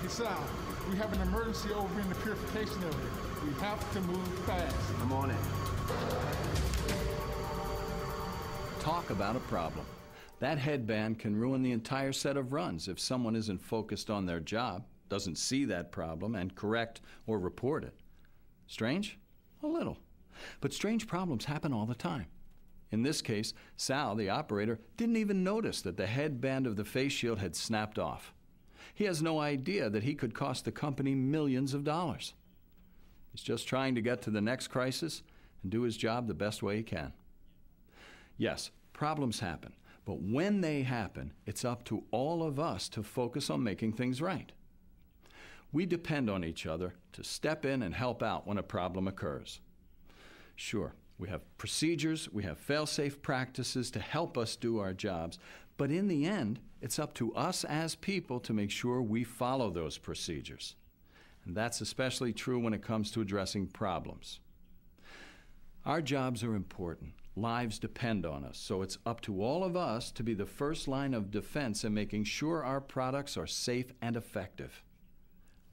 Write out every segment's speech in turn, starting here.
Hey Sal, we have an emergency over in the purification area. We have to move fast. I'm on it. Talk about a problem. That headband can ruin the entire set of runs if someone isn't focused on their job, doesn't see that problem, and correct or report it. Strange? A little. But strange problems happen all the time. In this case, Sal, the operator, didn't even notice that the headband of the face shield had snapped off. He has no idea that he could cost the company millions of dollars. He's just trying to get to the next crisis and do his job the best way he can. Yes, problems happen, but when they happen, it's up to all of us to focus on making things right. We depend on each other to step in and help out when a problem occurs. Sure, we have procedures, we have fail-safe practices to help us do our jobs, but in the end, it's up to us as people to make sure we follow those procedures. And that's especially true when it comes to addressing problems. Our jobs are important. Lives depend on us, so it's up to all of us to be the first line of defense in making sure our products are safe and effective.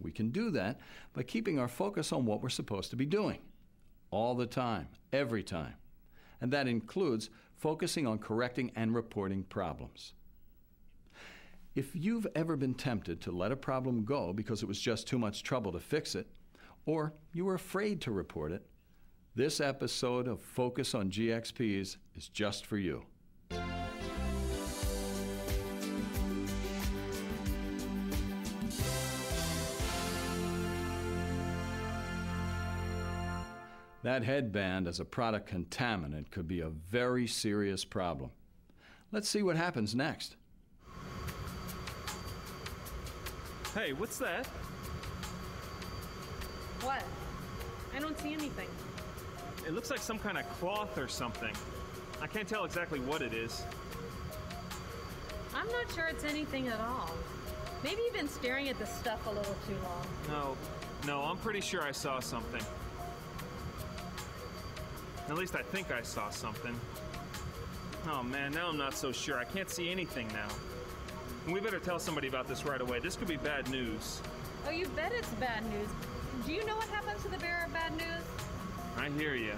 We can do that by keeping our focus on what we're supposed to be doing. All the time, every time. And that includes focusing on correcting and reporting problems. If you've ever been tempted to let a problem go because it was just too much trouble to fix it, or you were afraid to report it, this episode of Focus on GXPs is just for you. That headband as a product contaminant could be a very serious problem. Let's see what happens next. Hey, what's that? What? I don't see anything. It looks like some kind of cloth or something. I can't tell exactly what it is. I'm not sure it's anything at all. Maybe you've been staring at this stuff a little too long. No, I'm pretty sure I saw something. At least I think I saw something. Oh man, now I'm not so sure. I can't see anything now. We better tell somebody about this right away. This could be bad news. Oh, you bet it's bad news. Do you know what happens to the bearer of bad news? I hear you.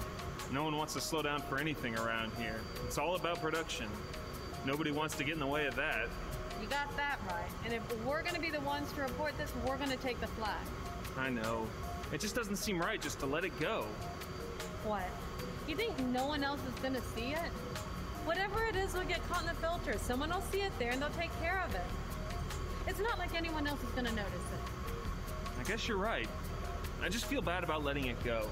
No one wants to slow down for anything around here. It's all about production. Nobody wants to get in the way of that. You got that right. And if we're going to be the ones to report this, we're going to take the flag. I know. It just doesn't seem right just to let it go. What? You think no one else is going to see it? Whatever it is will get caught in the filter. Someone will see it there and they'll take care of it. It's not like anyone else is going to notice it. I guess you're right. I just feel bad about letting it go.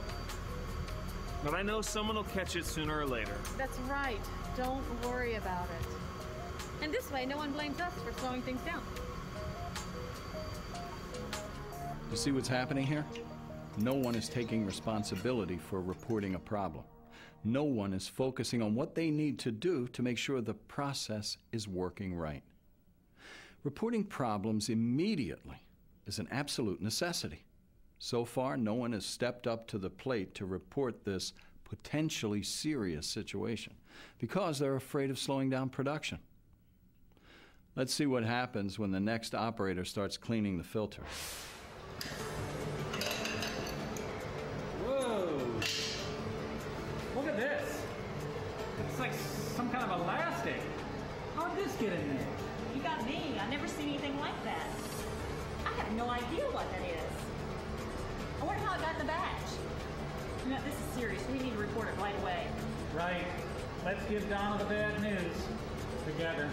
But I know someone will catch it sooner or later. That's right. Don't worry about it. And this way, no one blames us for slowing things down. You see what's happening here? No one is taking responsibility for reporting a problem. No one is focusing on what they need to do to make sure the process is working right. Reporting problems immediately is an absolute necessity. So far, no one has stepped up to the plate to report this potentially serious situation because they're afraid of slowing down production. Let's see what happens when the next operator starts cleaning the filter. Whoa! Look at this. It's like some kind of elastic. How'd this get in there? You got me. I've never seen anything like that. I have no idea what that is. I wonder how it got in the batch. You know, this is serious. We need to report it right away. Right. Let's give Donna the bad news together.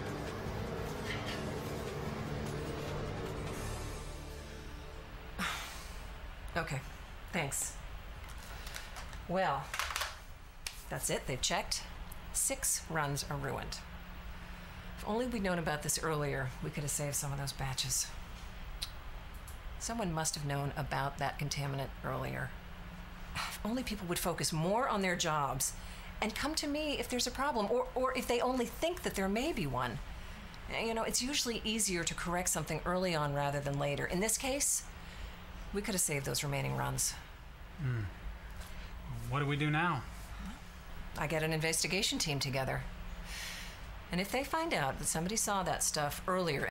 Okay, thanks. Well, that's it. They've checked. 6 runs are ruined. If only we'd known about this earlier, we could have saved some of those batches. Someone must have known about that contaminant earlier. If only people would focus more on their jobs and come to me if there's a problem, or if they only think that there may be one. You know, it's usually easier to correct something early on rather than later. In this case, we could have saved those remaining runs. What do we do now? I get an investigation team together. And if they find out that somebody saw that stuff earlier